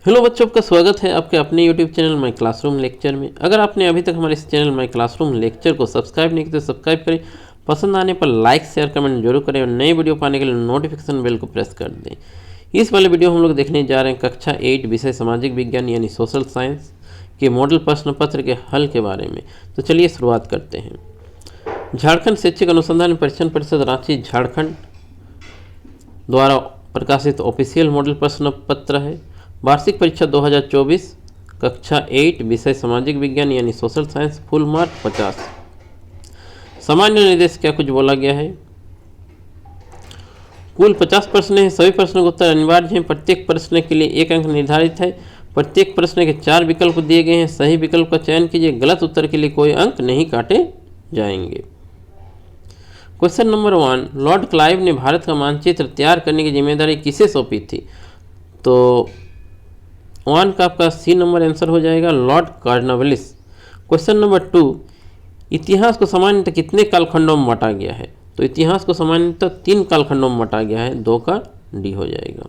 Hello बच्चों, आपका स्वागत है आपके अपने YouTube channel my classroom lecture में। अगर आपने अभी तक हमारे इस चैनल माई क्लासरूम लेक्चर को सब्सक्राइब नहीं किया तो सब्सक्राइब करें, पसंद आने पर लाइक शेयर कमेंट जरूर करें और नई वीडियो पाने के लिए नोटिफिकेशन बेल को प्रेस कर दें। इस वाले वीडियो हम लोग देखने जा रहे हैं कक्षा 8 विषय सामाजिक विज्ञान यानी सोशल साइंस के मॉडल प्रश्न पत्र के हल के बारे में। तो चलिए शुरुआत करते हैं। झारखंड शैक्षिक अनुसंधान परीक्षण परिषद रांची झारखंड द्वारा प्रकाशित ऑफिशियल मॉडल प्रश्न पत्र है। वार्षिक परीक्षा 2024 कक्षा 8 विषय सामाजिक विज्ञान यानी सोशल साइंस, फुल मार्क 50। सामान्य निर्देश क्या कुछ बोला गया है। कुल 50 प्रश्न हैं। सभी प्रश्नों के उत्तर अनिवार्य हैं। प्रत्येक प्रश्न के लिए 1 अंक निर्धारित है। प्रत्येक प्रश्न के 4 विकल्प दिए गए हैं। सही विकल्प का चयन कीजिए। गलत उत्तर के लिए कोई अंक नहीं काटे जाएंगे। क्वेश्चन नंबर 1, लॉर्ड क्लाइव ने भारत का मानचित्र तैयार करने की जिम्मेदारी किसे सौंपी थी। तो 1 का आपका सी नंबर आंसर हो जाएगा, लॉर्ड कॉर्नवालिस। क्वेश्चन नंबर 2, इतिहास को सामान्यतः कितने कालखंडों में बांटा गया है। तो इतिहास को सामान्यतः 3 कालखंडों में बांटा गया है। 2 का डी हो जाएगा।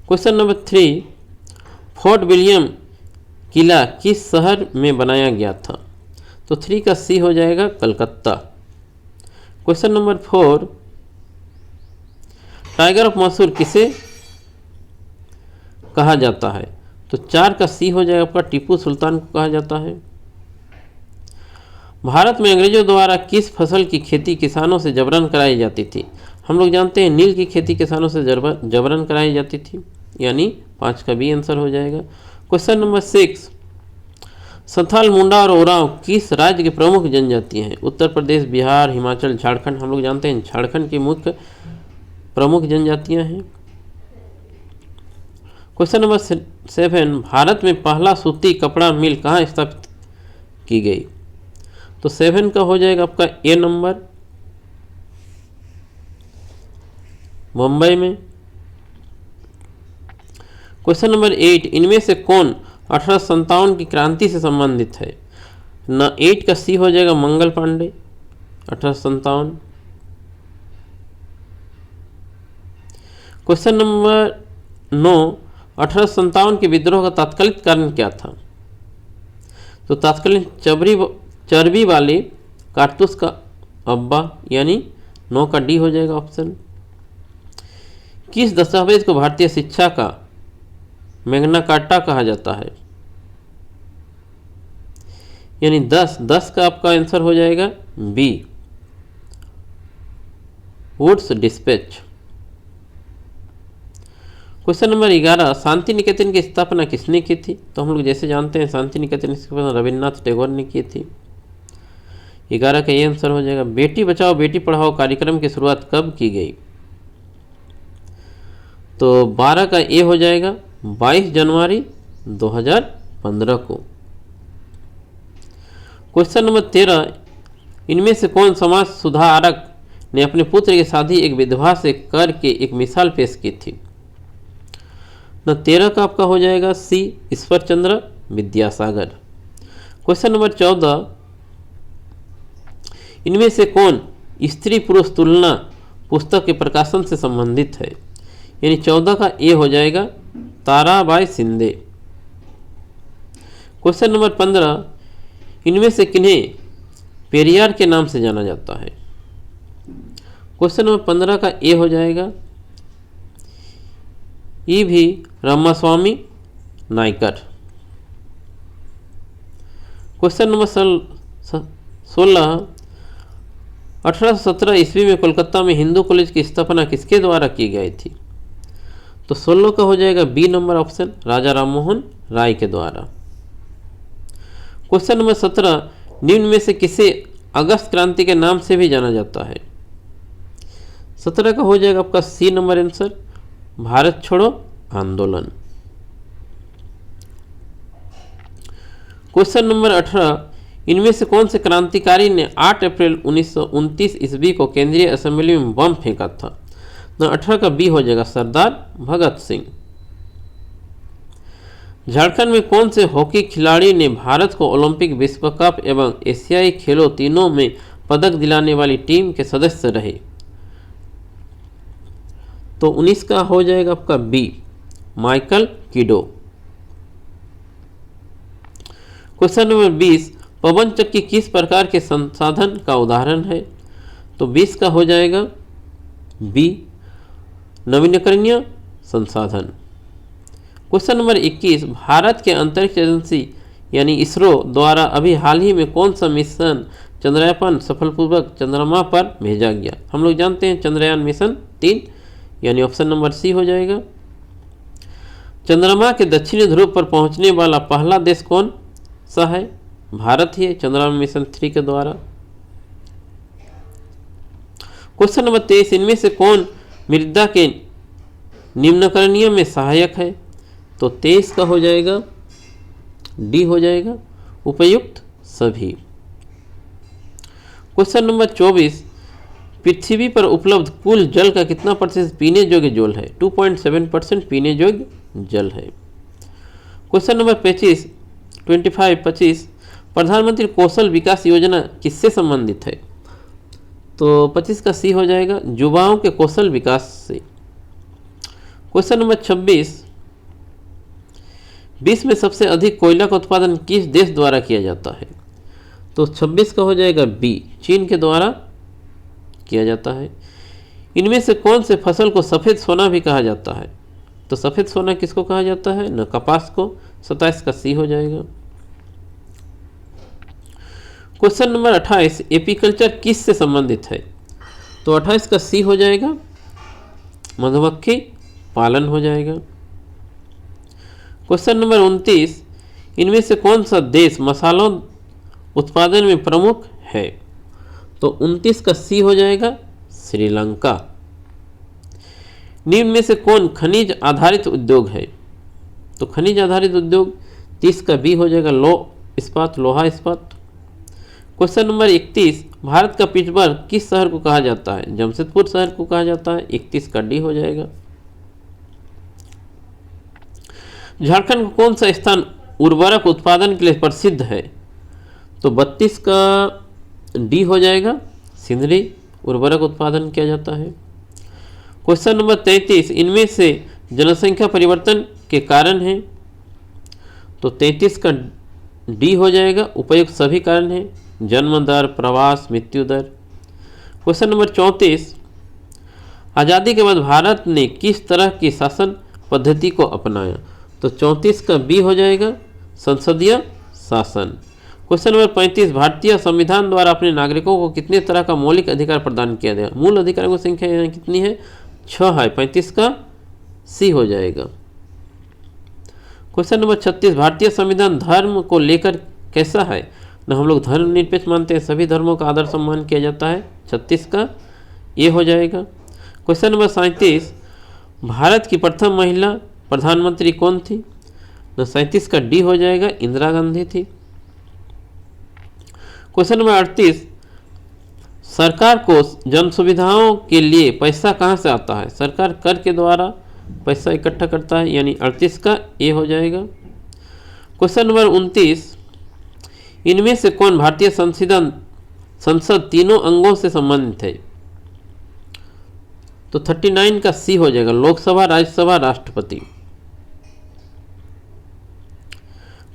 क्वेश्चन नंबर 3, फोर्ट विलियम किला किस शहर में बनाया गया था। तो 3 का सी हो जाएगा, Calcutta. Question number 4, tiger of Mysore किसे कहा जाता है। तो 4 का सी हो जाएगा आपका, टीपू सुल्तान को कहा जाता है। भारत में अंग्रेजों द्वारा किस फसल की खेती किसानों से जबरन कराई जाती थी। हम लोग जानते हैं नील की खेती किसानों से जबरन कराई जाती थी, यानी 5 का बी आंसर हो जाएगा। क्वेश्चन नंबर 6, संथाल, मुंडा और ओरांव किस राज्य की प्रमुख जनजातियां हैं। उत्तर प्रदेश, बिहार, हिमाचल, झारखंड। हम लोग जानते हैं झारखंड की मुख्य प्रमुख जनजातियां हैं। क्वेश्चन नंबर 7, भारत में पहला सूती कपड़ा मिल कहाँ स्थापित की गई। तो 7 का हो जाएगा आपका ए नंबर, मुंबई में। क्वेश्चन नंबर 8, इनमें से कौन 1857 की क्रांति से संबंधित है। ना 8 का सी हो जाएगा, मंगल पांडे, 1857। क्वेश्चन नंबर 9, 1857 के विद्रोह का तात्कालिक कारण क्या था। तो तात्कालिक चर्बी वाले कारतूस का अब्बा, यानी 9 का डी हो जाएगा ऑप्शन। किस दस्तावेज को भारतीय शिक्षा का मैग्ना कार्टा कहा जाता है। यानी 10 का आपका आंसर हो जाएगा B, Wood's Despatch. Question number 11, Shanti Niketan की स्थापना किसने की थी। तो हम लोग जैसे जानते हैं शांति निकेतन की स्थापना रविन्द्रनाथ टैगोर ने की थी। 11 का ये आंसर हो जाएगा। बेटी बचाओ बेटी पढ़ाओ कार्यक्रम की शुरुआत कब की गई। तो 12 का ए हो जाएगा, 22 जनवरी 2015 को। क्वेश्चन नंबर 13, इनमें से कौन समाज सुधारक ने अपने पुत्र की शादी एक विधवा से करके एक मिसाल पेश की थी। न 13 का आपका हो जाएगा सी, ईश्वर चंद्र विद्यासागर। क्वेश्चन नंबर 14, इनमें से कौन स्त्री पुरुष तुलना पुस्तक के प्रकाशन से संबंधित है। यानी 14 का ए हो जाएगा, ताराबाई शिंदे। क्वेश्चन नंबर 15, इनमें से किन्हें पेरियार के नाम से जाना जाता है। क्वेश्चन नंबर 15 का ए हो जाएगा, ई भी रामास्वामी नायकर। क्वेश्चन नंबर 16, 1817 ईस्वी में कोलकाता में हिंदू कॉलेज की स्थापना किसके द्वारा की गई थी। तो 16 का हो जाएगा B number option, Raja Rammohan Roy के द्वारा। क्वेश्चन नंबर 17, निम्न में से किसे अगस्त क्रांति के नाम से भी जाना जाता है। 17 का हो जाएगा आपका सी नंबर आंसर, भारत छोड़ो आंदोलन। क्वेश्चन नंबर 18, इनमें से कौन से क्रांतिकारी ने 8 अप्रैल 1929 ईस्वी को केंद्रीय असेंबली में बम फेंका था। तो 18 का बी हो जाएगा, सरदार भगत सिंह। झारखंड में कौन से हॉकी खिलाड़ी ने भारत को ओलंपिक, विश्व कप एवं एशियाई खेलों तीनों में पदक दिलाने वाली टीम के सदस्य रहे। तो 19 का हो जाएगा आपका बी, माइकल किडो। क्वेश्चन नंबर 20, पवन चक्की किस प्रकार के संसाधन का उदाहरण है? तो 20 का हो जाएगा बी, नवीकरणीय संसाधन। क्वेश्चन नंबर 21, भारत के अंतरिक्ष एजेंसी यानी इसरो द्वारा अभी हाल ही में कौन सा मिशन चंद्रयान सफलपूर्वक चंद्रमा पर भेजा गया? हम लोग जानते हैं चंद्रयान मिशन 3, यानी ऑप्शन नंबर सी हो जाएगा। चंद्रमा के दक्षिणी ध्रुव पर पहुंचने वाला पहला देश कौन सा है? भारत ही है, चंद्रयान मिशन 3 के द्वारा। क्वेश्चन नंबर 23, इनमें से कौन मृदा के निम्नकरणीय में सहायक है? तो 23 का हो जाएगा डी हो जाएगा, उपयुक्त सभी। क्वेश्चन नंबर 24, पृथ्वी पर उपलब्ध कुल जल का कितना प्रतिशत पीने योग्य जल है? 2.7% पीने योग्य जल है। क्वेश्चन नंबर 25, प्रधानमंत्री कौशल विकास योजना किससे संबंधित है? तो 25 का सी हो जाएगा, युवाओं के कौशल विकास से। क्वेश्चन नंबर 26, विश्व में सबसे अधिक कोयला का उत्पादन किस देश द्वारा किया जाता है? तो 26 का हो जाएगा बी, चीन के द्वारा किया जाता है। इनमें से कौन से फसल को सफ़ेद सोना भी कहा जाता है? तो सफ़ेद सोना किसको कहा जाता है? न कपास को। 27 का सी हो जाएगा। क्वेश्चन नंबर 28, एपीकल्चर किस से संबंधित है? तो 28 का सी हो जाएगा, मधुमक्खी पालन हो जाएगा। क्वेश्चन नंबर 29, इनमें से कौन सा देश मसालों उत्पादन में प्रमुख है? तो 29 का सी हो जाएगा, श्रीलंका। निम्न में से कौन खनिज आधारित उद्योग है? तो खनिज आधारित उद्योग 30 का बी हो जाएगा, लोहा इस्पात। क्वेश्चन नंबर 31, भारत का पिट्सबर्ग किस शहर को कहा जाता है? जमशेदपुर शहर को कहा जाता है। 31 का डी हो जाएगा। झारखंड का कौन सा स्थान उर्वरक उत्पादन के लिए प्रसिद्ध है? तो 32 का डी हो जाएगा, सिंदरी उर्वरक उत्पादन किया जाता है। क्वेश्चन नंबर 33, इनमें से जनसंख्या परिवर्तन के कारण है? तो 33 का डी हो जाएगा, उपयुक्त सभी कारण है, जन्म दर, प्रवास, मृत्यु दर। क्वेश्चन नंबर 34, आज़ादी के बाद भारत ने किस तरह की शासन पद्धति को अपनाया? तो 34 का बी हो जाएगा, संसदीय शासन। क्वेश्चन नंबर 35, भारतीय संविधान द्वारा अपने नागरिकों को कितने तरह का मौलिक अधिकार प्रदान किया गया? मूल अधिकारों की संख्या यहाँ कितनी है? 6 है। 35 का सी हो जाएगा। क्वेश्चन नंबर 36, भारतीय संविधान धर्म को लेकर कैसा है? ना हम लोग धर्मनिरपेक्ष मानते हैं, सभी धर्मों का आदर सम्मान किया जाता है। 36 का ये हो जाएगा। क्वेश्चन नंबर 37, भारत की प्रथम महिला प्रधानमंत्री कौन थी? तो 37 का डी हो जाएगा, इंदिरा गांधी थी। क्वेश्चन नंबर 38, सरकार को जन सुविधाओं के लिए पैसा कहाँ से आता है? सरकार कर के द्वारा पैसा इकट्ठा करता है, यानी 38 का ए हो जाएगा। क्वेश्चन नंबर 29, इनमें से कौन भारतीय संसद तीनों अंगों से संबंधित है? तो 39 का सी हो जाएगा, लोकसभा, राज्यसभा, राष्ट्रपति।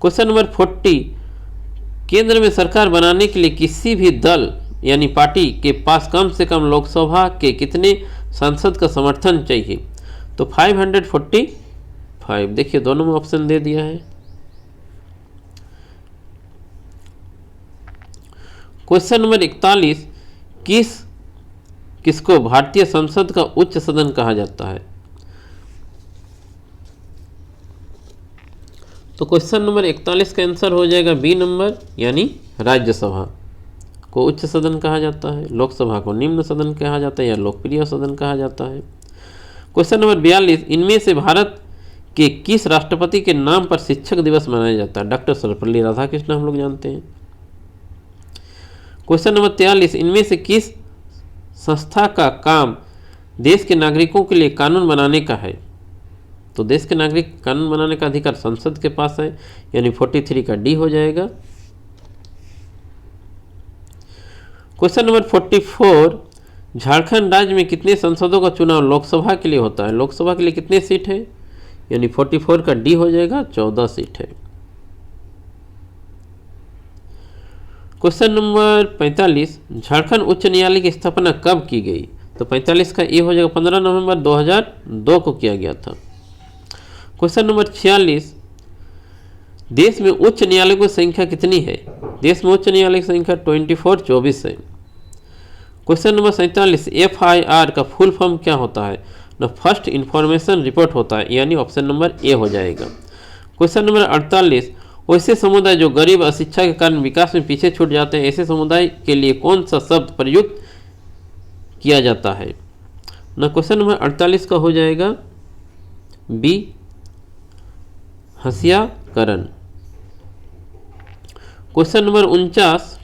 क्वेश्चन नंबर 40, केंद्र में सरकार बनाने के लिए किसी भी दल यानी पार्टी के पास कम से कम लोकसभा के कितने सांसद का समर्थन चाहिए? तो 545। देखिए दोनों में ऑप्शन दे दिया है। क्वेश्चन नंबर 41, किसको भारतीय संसद का उच्च सदन कहा जाता है? तो क्वेश्चन नंबर 41 का आंसर हो जाएगा बी नंबर, यानी राज्यसभा को उच्च सदन कहा जाता है, लोकसभा को निम्न सदन कहा जाता है या लोकप्रिय सदन कहा जाता है। क्वेश्चन नंबर 42, इनमें से भारत के किस राष्ट्रपति के नाम पर शिक्षक दिवस मनाया जाता है? डॉक्टर सर्वपल्ली राधाकृष्णन हम लोग जानते हैं। क्वेश्चन नंबर 43, इनमें से किस संस्था का काम देश के नागरिकों के लिए कानून बनाने का है? तो देश के नागरिक कानून बनाने का अधिकार संसद के पास है, यानी 43 का डी हो जाएगा। क्वेश्चन नंबर 44, झारखंड राज्य में कितने सांसदों का चुनाव लोकसभा के लिए होता है? लोकसभा के लिए कितने सीट है? यानी 44 का डी हो जाएगा, 14 सीट है। क्वेश्चन नंबर 45, झारखंड उच्च न्यायालय की स्थापना कब की गई? तो 45 का ए हो जाएगा, 15 नवंबर 2002 को किया गया था। क्वेश्चन नंबर 46, देश में उच्च न्यायालय की संख्या कितनी है? देश में उच्च न्यायालय की संख्या 24 है। क्वेश्चन नंबर 47, FIR का फुल फॉर्म क्या होता है? न फर्स्ट इंफॉर्मेशन रिपोर्ट होता है, यानी ऑप्शन नंबर ए हो जाएगा। क्वेश्चन नंबर 48, वैसे समुदाय जो गरीब अशिक्षा के कारण विकास में पीछे छूट जाते हैं, ऐसे समुदाय के लिए कौन सा शब्द प्रयुक्त किया जाता है? न क्वेश्चन नंबर 48 का हो जाएगा बी, हंसियाकरण। क्वेश्चन नंबर 49,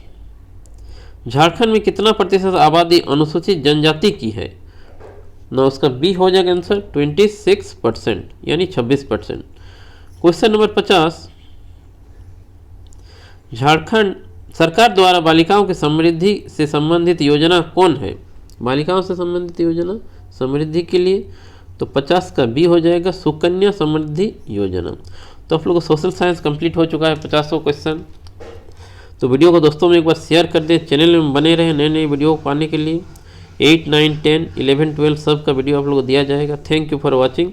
झारखंड में कितना प्रतिशत आबादी अनुसूचित जनजाति की है? ना उसका बी हो जाएगा आंसर 26%, यानी 26%। क्वेश्चन नंबर 50, झारखंड सरकार द्वारा बालिकाओं की समृद्धि से संबंधित योजना कौन है? बालिकाओं से संबंधित योजना समृद्धि के लिए, तो 50 का बी हो जाएगा, सुकन्या समृद्धि योजना। तो आप लोगों को सोशल साइंस कंप्लीट हो चुका है 50 क्वेश्चन। तो वीडियो को दोस्तों में एक बार शेयर कर दें, चैनल में बने रहें नए नए वीडियो पाने के लिए। 8, 9, 10, 11, 12 सब का वीडियो आप लोगों को दिया जाएगा। Thank you for watching.